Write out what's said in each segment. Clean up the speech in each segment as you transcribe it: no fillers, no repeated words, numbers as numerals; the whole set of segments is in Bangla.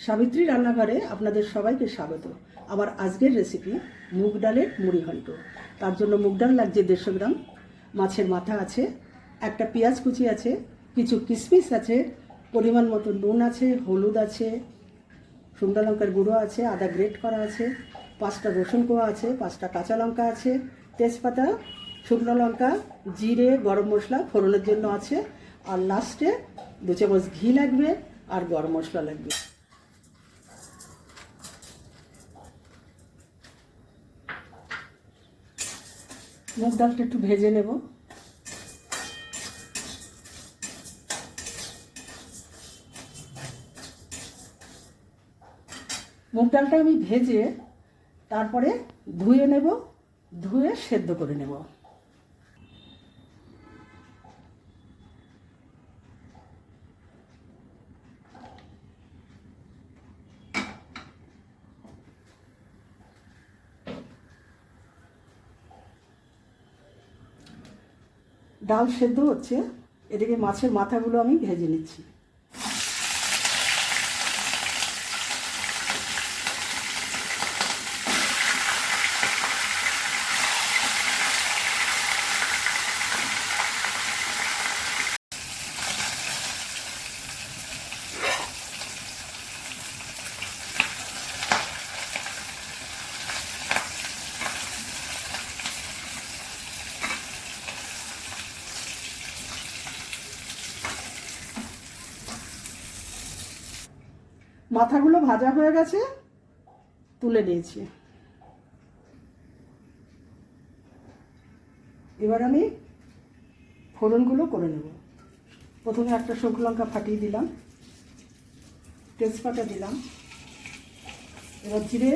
সাবিত্রী রান্নাঘরে আপনাদের সবাইকে স্বাগত। আমার আজকের রেসিপি মুগ ডালের মুড়ি ঘন্ট। তার জন্য মুগ ডাল লাগছে 150 গ্রাম, মাছের মাথা আছে, একটা পেঁয়াজ কুচি আছে, কিছু কিশমিশ আছে, পরিমাণ মতো নুন আছে, হলুদ আছে, শুকনো লঙ্কার গুঁড়ো আছে, আদা গ্রেট করা আছে, 5টা রসুন কোয়া আছে, 5টা কাঁচা লঙ্কা আছে, তেজপাতা, শুকনো লঙ্কা, জিরে, গরম মশলা ফোড়নের জন্য আছে, আর লাস্টে 2 চামচ ঘি লাগবে আর গরম মশলা লাগবে। মুগ ডালটা একটু ভেজে নেব। মুগ ডালটা আমি ভেজে তারপরে ধুয়ে নেব, ধুয়ে সেদ্ধ করে নেব। ডাল সেদ্ধ হচ্ছে, এদিকে মাছের মাথাগুলো আমি ভেজে নিচ্ছি। মাথাগুলো ভাজা হয়ে গেছে, তুলে নিয়েছি। এবার আমি ফোড়নগুলো করে নেব। প্রথমে একটা শুকনো লঙ্কা ফাটিয়ে দিলাম, তেজপাতা দিলাম, এবার জিরে,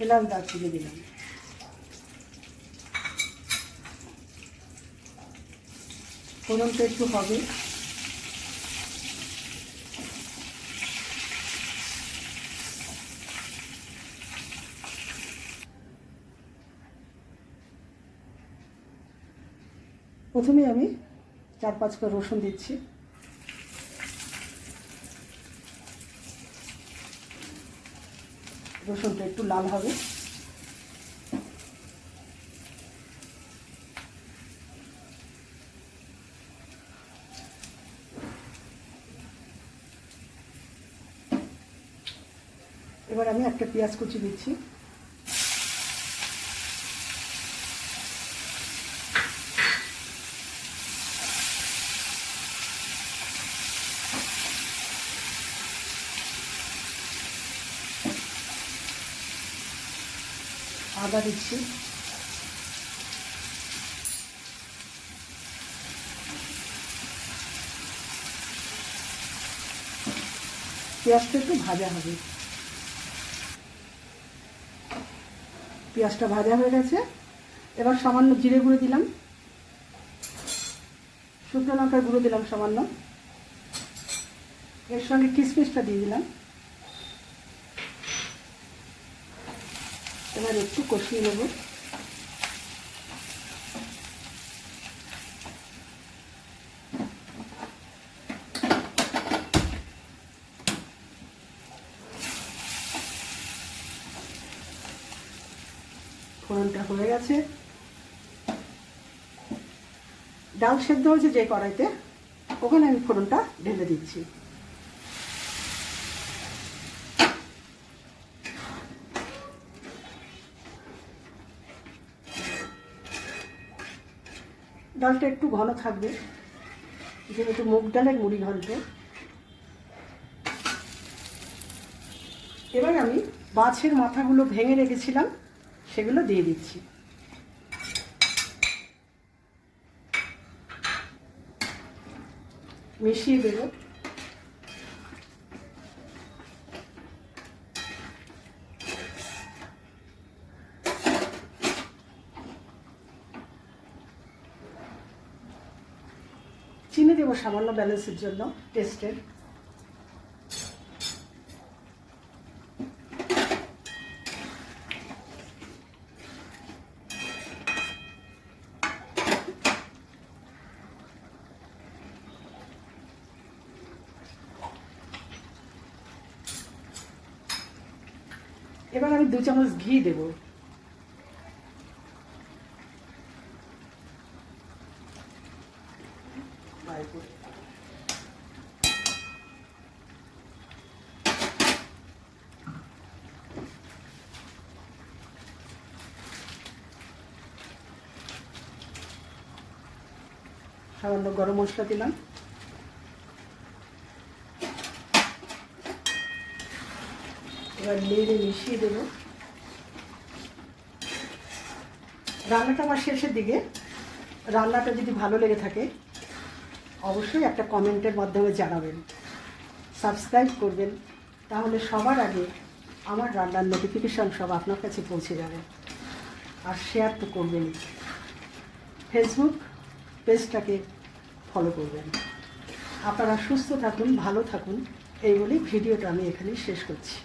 এলাচ, দারচিনি দিলাম। ফোড়নটা একটু হবে, প্রথমে আমি 4-5 কোয়া রসুন দিচ্ছি। রসুনটা একটু লাল হবে। এবার আমি একটা পেঁয়াজ কুচি দিচ্ছি। আদা দিচ্ছি, পেঁয়াজটা একটু ভাজা হবে। পেঁয়াজটা ভাজা হয়ে গেছে, এবার সামান্য জিরে গুঁড়ো দিলাম, শুকনো লঙ্কার গুঁড়ো দিলাম সামান্য, এর সঙ্গে কিশমিশটা দিয়ে দিলাম। এবার একটু কষিয়ে নেব। ফোড়নটা হয়ে গেছে, ডাল সেদ্ধ হয়েছে যে কড়াইতে, ওখানে আমি ফোড়নটা ঢেলে দিচ্ছি। ডালটা একটু ঘন থাকবে, যেহেতু মুগ ডালের মুড়ি ঘন্ট। এবার আমি মাছের মাথাগুলো ভেঙে রেখেছিলাম, সেগুলো দিয়ে দিচ্ছি। মিশিয়ে দেব। চিনি দেবো সামান্য ব্যালেন্সের জন্য, টেস্টের। এবার আমি 2 চামচ ঘি দেব। সামান্য গরম মশলা দিলাম। এবার নেড়ে মিশিয়ে দেবো। রান্নাটা আমার শেষের দিকে। রান্নাটা যদি ভালো লেগে থাকে অবশ্যই একটা কমেন্টের মাধ্যমে জানাবেন, সাবস্ক্রাইব করবেন, তাহলে সবার আগে আমার রান্নার নোটিফিকেশান সব আপনার কাছে পৌঁছে যাবে। আর শেয়ার তো করবেনই, ফেসবুক পেজটাকে ফলো করবেন। আপনারা সুস্থ থাকুন, ভালো থাকুন, এই বলেই ভিডিওটা আমি এখানেই শেষ করছি।